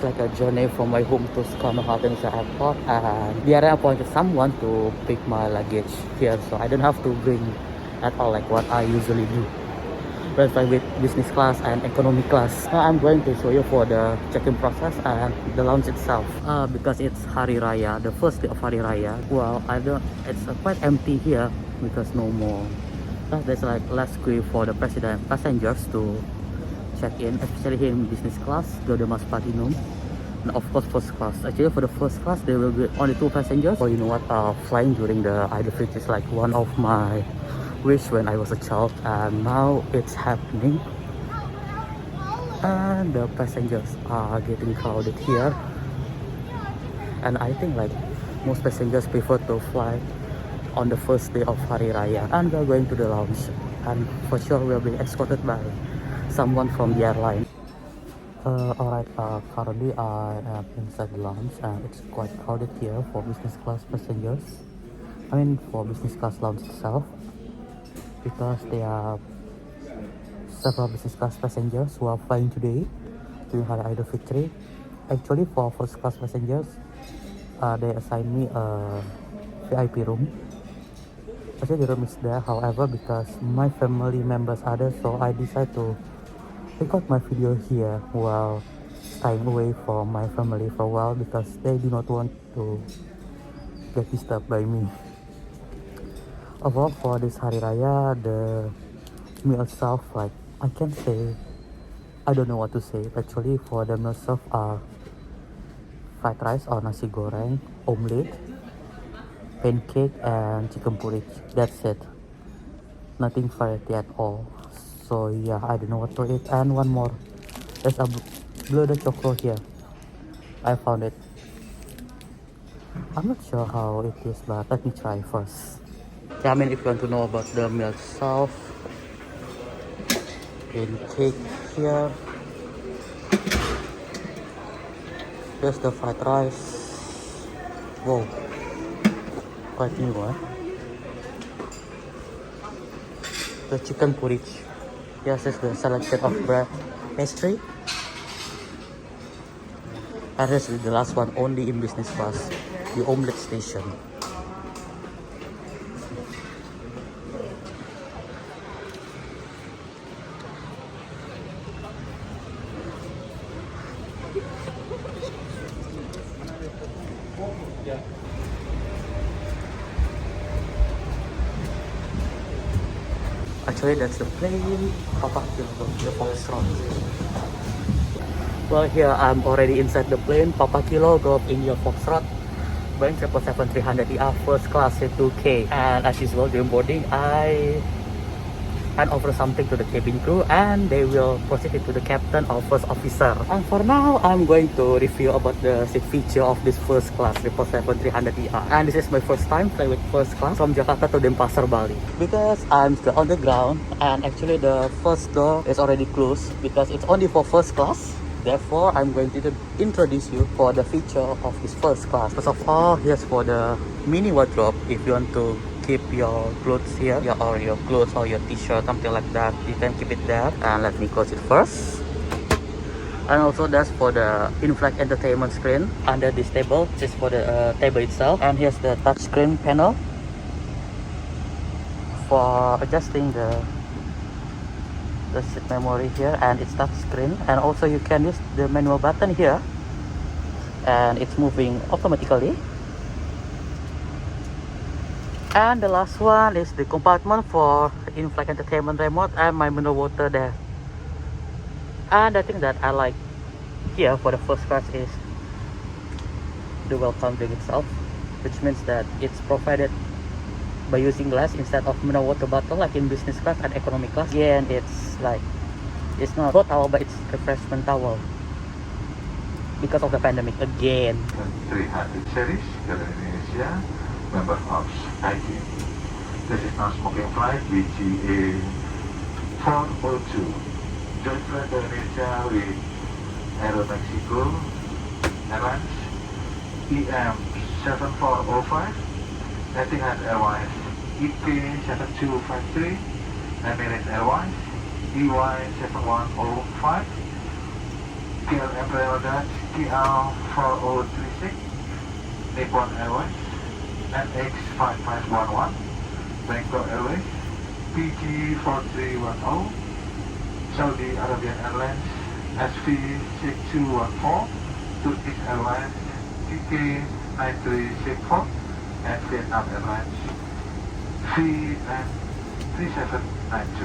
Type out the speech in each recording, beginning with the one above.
like a journey from my home to Soekarno Hatta Airport, and the airline appointed someone to pick my luggage here, so I don't have to bring at all like what I usually do when flying with business class and economy class. Now I'm going to show you for the check-in process and the lounge itself. Because it's Hari Raya, the first day of Hari Raya. Well, it's quite empty here because no more. There's like less queue for the passengers to check in, especially here in business class, Garuda Platinum, and of course first class. Actually, for the first class, there will be only 2 passengers. So you know what? Flying during the Idul Fitr is like one of my wish when I was a child, and now it's happening, and the passengers are getting crowded here, and I think like most passengers prefer to fly on the first day of Hari Raya. And we're going to the lounge, and for sure we'll be escorted by someone from the airline. Alright, currently I am inside the lounge, and it's quite crowded here for business class passengers. I mean for business class lounge itself, because there are several business class passengers who are flying today during Hari Idul Fitri. Actually, for first class passengers, they assigned me a VIP room. Actually, the room is there, however, because my family members are there, so I decided to record my video here while staying away from my family for a while, because they do not want to get disturbed by me. Overall, for this Hari Raya, the meal itself, like I can say, I don't know what to say. Actually, for the meal served are fried rice or nasi goreng, omelette, pancake, and chicken porridge. That's it. Nothing variety at all. So yeah, I don't know what to eat. And one more, there's a blue chocolate here. I found it. I'm not sure how it is, but let me try first. I mean, if you want to know about the meal itself, pancake here. Here's the fried rice. Wow, quite new, eh? The chicken porridge. Yes, it's the selection of bread pastry. And this is the last one, only in business class, the omelette station. Actually, that's the plane. Papa Kilo, the Foxtrot. Well, here I'm already inside the plane. Papa Kilo, go up in your Foxtrot. Boeing 777-300ER first class at 2K. And as usual, during boarding, I hand over something to the cabin crew, and they will proceed it to the captain or first officer. And for now, I'm going to review about the seat feature of this first class 777-300ER. And this is my first time flying with first class from Jakarta to Denpasar, Bali. Because I'm still on the ground, and actually the first door is already closed because it's only for first class. Therefore, I'm going to introduce you for the feature of this first class. First of all, here's for the mini wardrobe. If you want to keep your clothes here, or your clothes or your t-shirt, something like that, you can keep it there. And let me close it first. And also that's for the in-flight entertainment screen under this table. This is for the table itself. And here's the touchscreen panel for adjusting the seat memory here, and it's touch screen. And also you can use the manual button here, and it's moving automatically. And the last one is the compartment for in-flight entertainment remote and my mineral water there. And the thing that I like here for the first class is the welcome drink itself, which means that it's provided by using glass instead of mineral water bottle like in business class and economy class. Again, it's like, it's not hot towel, but it's refreshment towel because of the pandemic again. 300 series, Garuda Indonesia, member of IG. This is non-smoking flight with GA402. Joint flight Indonesia with Airline, EM7405, Etihad Airways, EP7253, Emirates Airways, EY7105, KLM GA402, Nippon Airways, NX5511, Bangkok Airways, PK-GIF, Saudi Arabian Airlines, SV6214, Turkish Airlines, TK9364, and Vietnam Airlines, VN3792.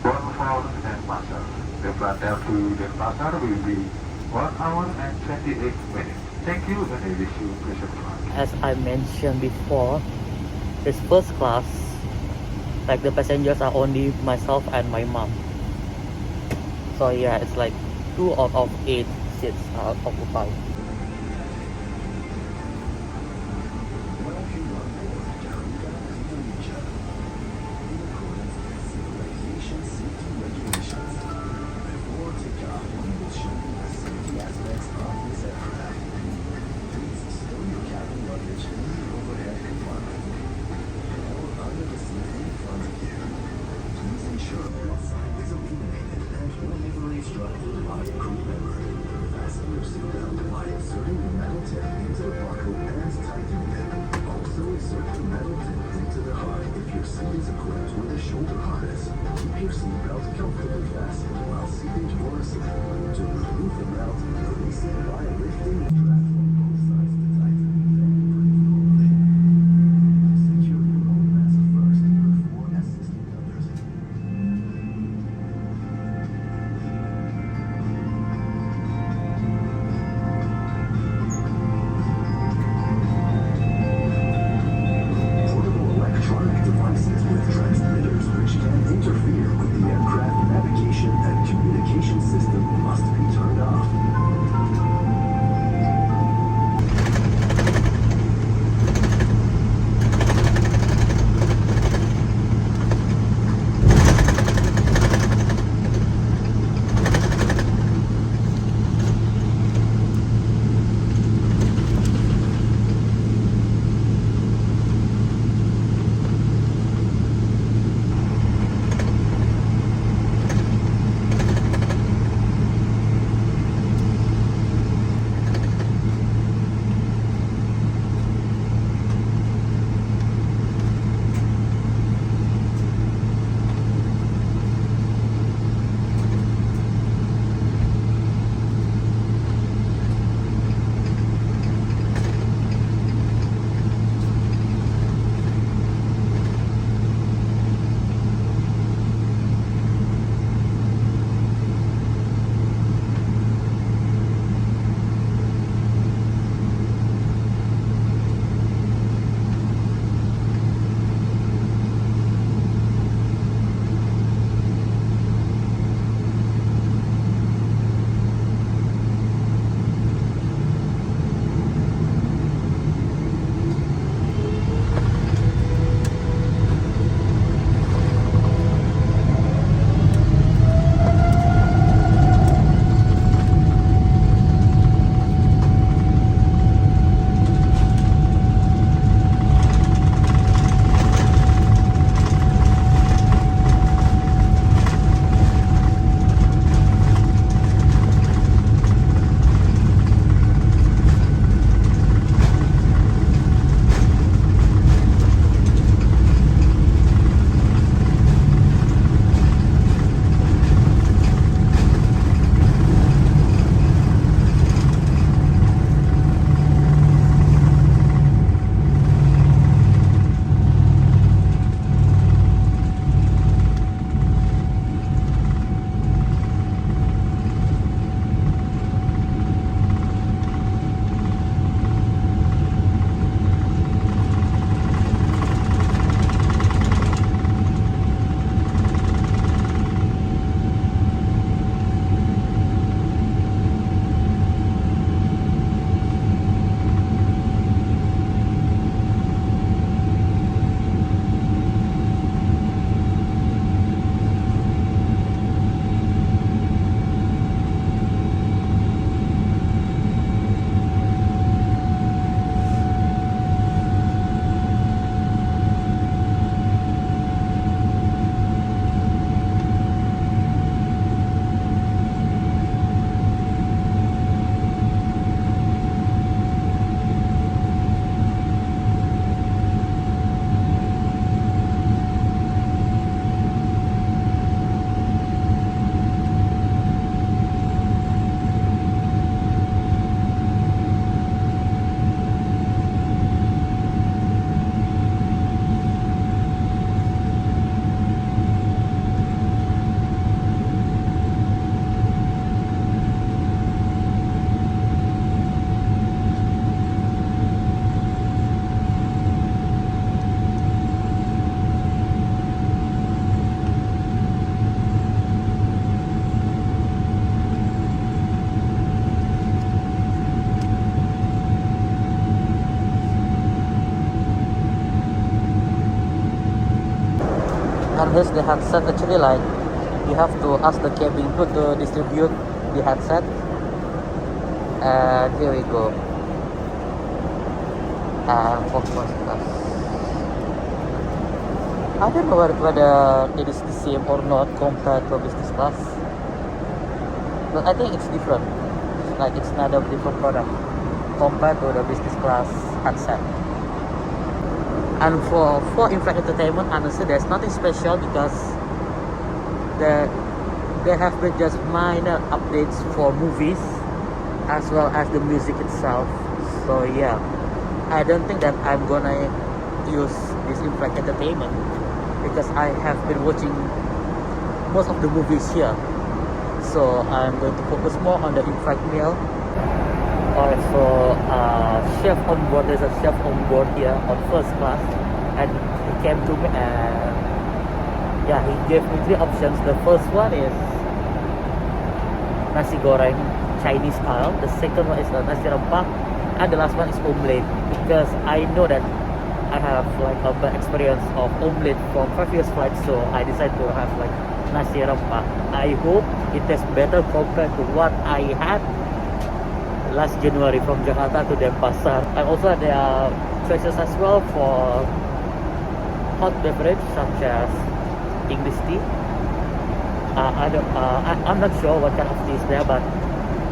Bound for Denpasar. The flight down to Denpasar will be 1 hour and 28 minutes. Thank you and I wish you a pleasant flight. As I mentioned before, this first class, like the passengers are only myself and my mom. So yeah, it's like 2 out of 8 seats are occupied. Welcome on board Garuda Indonesia. In accordance with civil aviation safety regulations, before takeoff, we will show you the safety aspects of this aircraft. Please stow your cabin luggage in the overhead compartment or under the seat in front of you. Please ensure that sign is illuminated and whenever instructed by a crew member, fasten your seatbelt while And here's the headset. Actually, like, you have to ask the cabin crew to distribute the headset. And here we go. And for first class, I don't know whether it is the same or not compared to business class, but I think it's different. Like, it's not a different product compared to the business class headset. And for in-flight entertainment, honestly, there's nothing special because there have been just minor updates for movies as well as the music itself. So yeah, I don't think that I'm gonna use this in-flight entertainment because I have been watching most of the movies here. So I'm going to focus more on the in-flight meal. Alright, so chef on board. There's a chef on board here on first class, and he came to me and yeah, he gave me 3 options. The first one is nasi goreng Chinese style. The second one is nasi rempah, and the last one is omelette. Because I know that I have like a bad experience of omelette from previous flights, so I decided to have like nasi rempah. I hope it tastes better compared to what I had last January from Jakarta to Denpasar. And also there are choices as well for hot beverage such as English tea. I'm not sure what kind of tea is there, but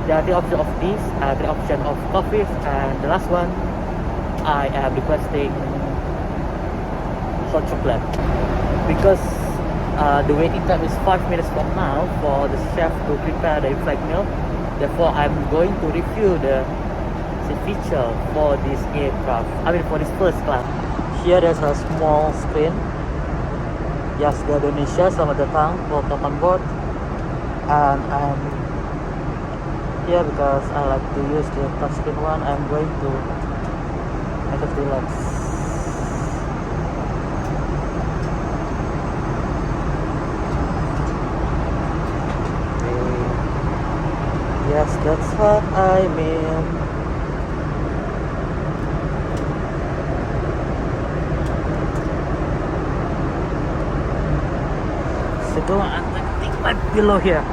there are 3 options of teas, 3 options of coffees, and the last one I am requesting hot chocolate because the waiting time is 5 minutes from now for the chef to prepare the in-flight meal. Therefore, I'm going to review the feature for this aircraft. I mean, for this first class. Here there's a small screen. Yes, Garuda Indonesia, selamat datang, welcome on board. And I'm here because I like to use the touchscreen one. I'm going to make it relax. Yes, that's what I mean. So I'm think right below here.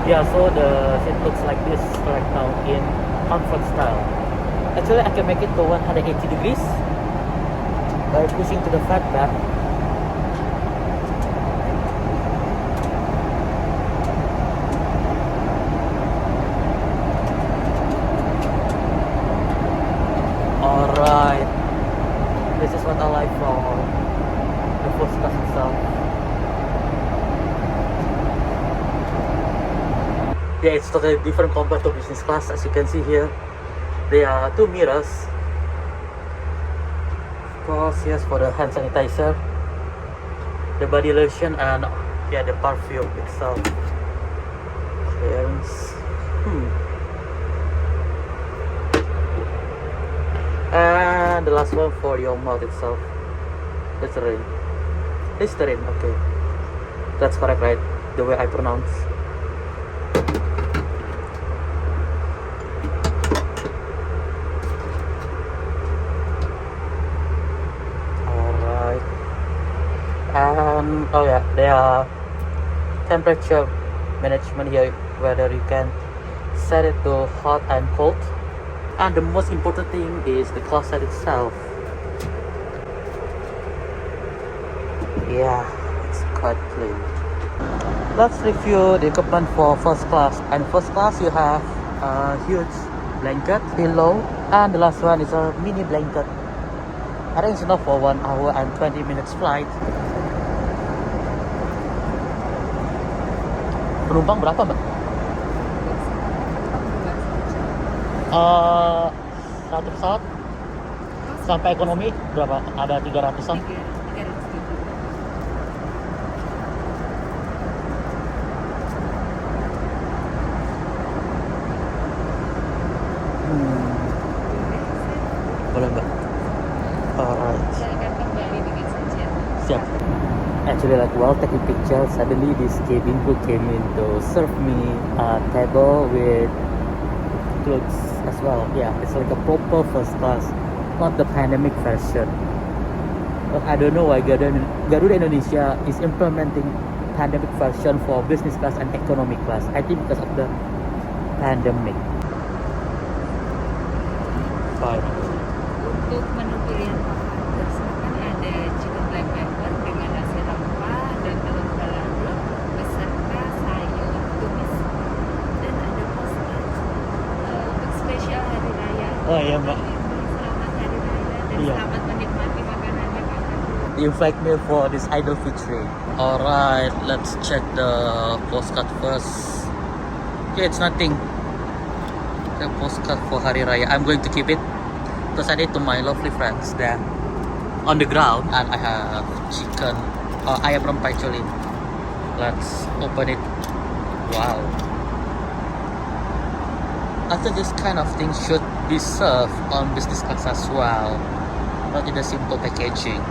Yeah, so the seat looks like this right now in comfort style. Actually, I can make it to 180 degrees by pushing to the flat back. Alright, this is what I like from the first class itself. Yeah, it's totally different compared to business class. As you can see here, there are 2 mirrors. Of course, yes, for the hand sanitizer, the body lotion, and yeah, the perfume itself. Clearance. And the last one for your mouth itself. Listerine. Listerine, okay. That's correct, right? The way I pronounce. Alright. And oh yeah, there are temperature management here, whether you can set it to hot and cold. And the most important thing is the closet itself. Yeah, it's quite clean. Let's review the equipment for first class. And first class you have a huge blanket, pillow, and the last one is a mini blanket. I think it's enough for 1 hour and 20 minutes flight. Penumpang berapa, Mbak? Satu pesawat sampai ekonomi berapa? Ada 300-an? Boleh, Mbak? Alright. Silakan kembali dengan saja. Siap. Actually, like while taking pictures, suddenly this cabin crew came in to serve me a table with clothes as well. Yeah, it's like a proper first class, not the pandemic version. But I don't know why Garuda Indonesia is implementing pandemic version for business class and economy class. I think because of the pandemic. Fine. Untuk menu pilihan favorit silakan ada chicken black pepper dengan nasi rempah dan telur balado beserta sayur tumis dan ada postcard untuk spesial hari raya. Oh iya mbak. Selamat hari raya dan Iya. selamat menikmati makanannya kakak. The inflight meal for this Idul Fitri. Alright, let's check the postcard first. Okay, it's nothing. The postcard for Hari Raya. I'm going to keep it because I need to my lovely friends there on the ground, and I have chicken. Ayam rempah actually. Let's open it. Wow. I think this kind of thing should be served on business class as well, not in a simple packaging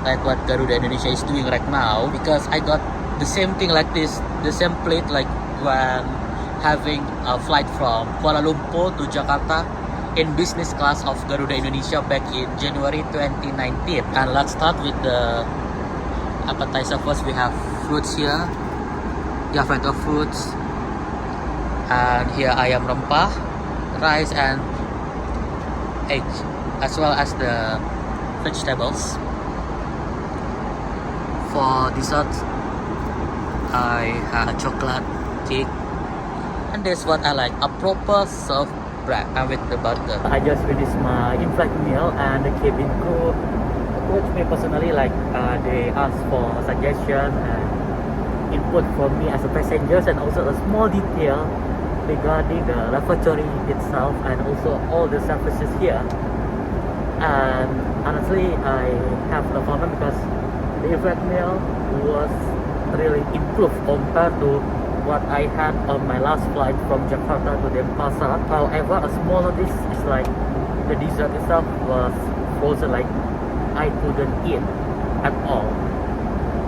like what Garuda Indonesia is doing right now, because I got the same thing like this, the same plate like when having a flight from Kuala Lumpur to Jakarta in business class of Garuda Indonesia back in January 2019. And let's start with the appetizer first. We have fruits here, Jakarta fruits, and here ayam rempah, rice and egg, as well as the vegetables. For dessert, I had a chocolate cake, and that's what I like, a proper served bread and with the butter. I just finished my in-flight meal, and the cabin crew approached me personally, like they asked for suggestion and input from me as a passenger, and also a small detail regarding the lavatory itself and also all the services here. And honestly, I have no comment because the inflight meal was really improved compared to what I had on my last flight from Jakarta to Denpasar. However, a smaller dish is like the dessert itself was frozen, like I couldn't eat at all.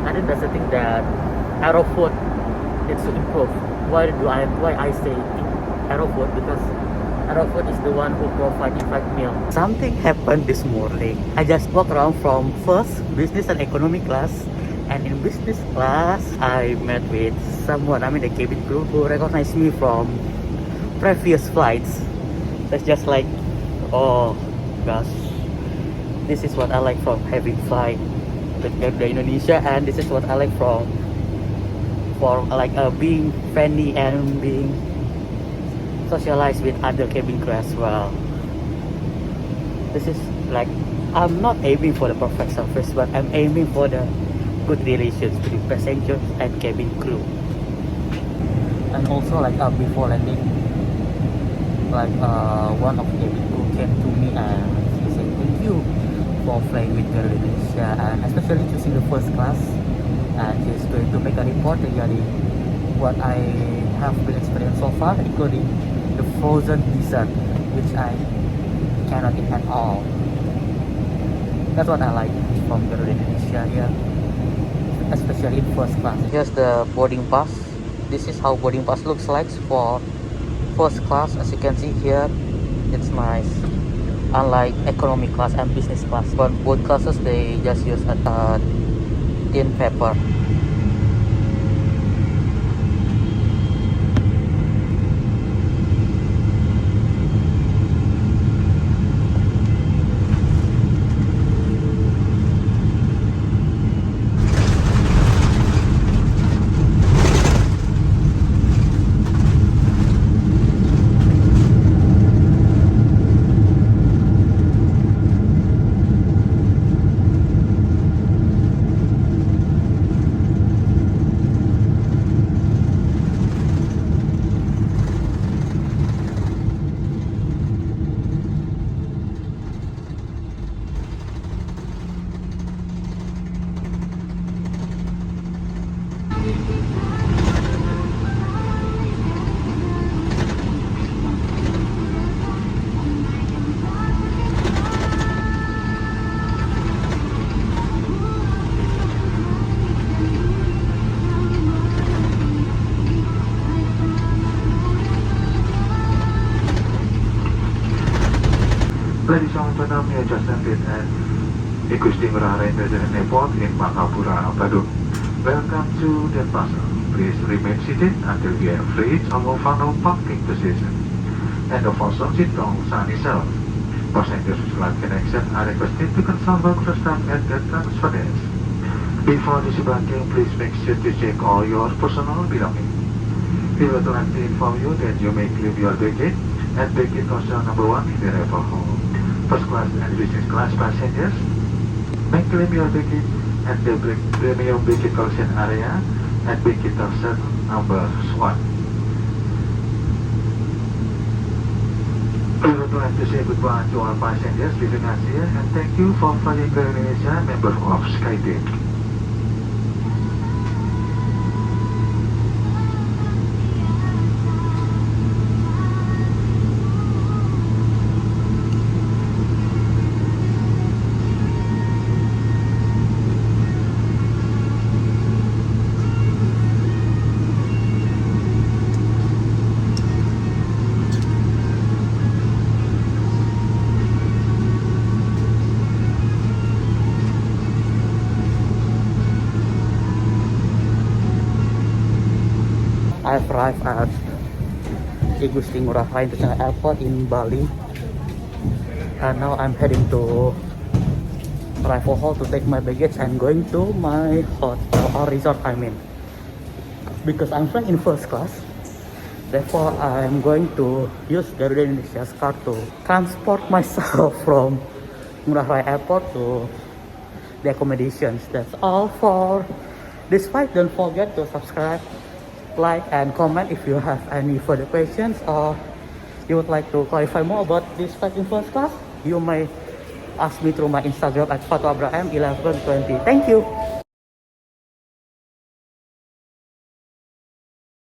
I think that's the thing that Aerofood needs to improve. Why I say Aerofood? Because Aerofood is the one who provides inflight meal. Something happened this morning. I just walked around from first business and economy class, and in business class I met with someone, I mean the cabin crew, who recognized me from previous flights. That's just like, oh gosh, this is what I like from having flight with Garuda Indonesia, and this is what I like from being friendly and being socialized with other cabin crew as well. This is like, I'm not aiming for the perfect service, but I'm aiming for the good relations between passengers and cabin crew. And also like before landing, like one of the cabin crew came to me and he said thank you for flying with Garuda Indonesia, and especially choosing the first class, and he's going to make a report regarding what I have been experienced so far, including the frozen dessert, which I cannot eat at all. That's what I like from Garuda Indonesia here, especially in first class. Here's the boarding pass. This is how boarding pass looks like for first class. As you can see here, it's nice, unlike economy class and business class. But both classes, they just use a thin paper. Ladies and gentlemen, we are just ended at Gusti Ngurah International Airport in Margapura, Badung. Welcome to Denpasar. Please remain seated until we have reached our final parking position. And the first seat on sunny south. Passengers with flight connection are requested to consult the staff at the transfer desk. Before disembarking, please make sure to check all your personal belongings. We would like to inform you that you may claim your baggage at baggage counter number 1 in the arrival hall. First class and business class passengers may claim your baggage at the premium baggage collection area at baggage counter number 1. We would like to say goodbye to all passengers leaving us here and thank you for flying Garuda Indonesia, member of SkyTeam. I've arrived at Gusti Ngurah International Airport in Bali, and now I'm heading to arrival hall to take my baggage and going to my hotel or resort. I mean, because I'm flying in first class, therefore I'm going to use Garuda Indonesia's card to transport myself from Ngurah Raya Airport to the accommodations. That's all for this flight. Don't forget to subscribe, like and comment if you have any further questions or you would like to clarify more about this flight in first class. You may ask me through my Instagram at fatuabraham1120. Thank you.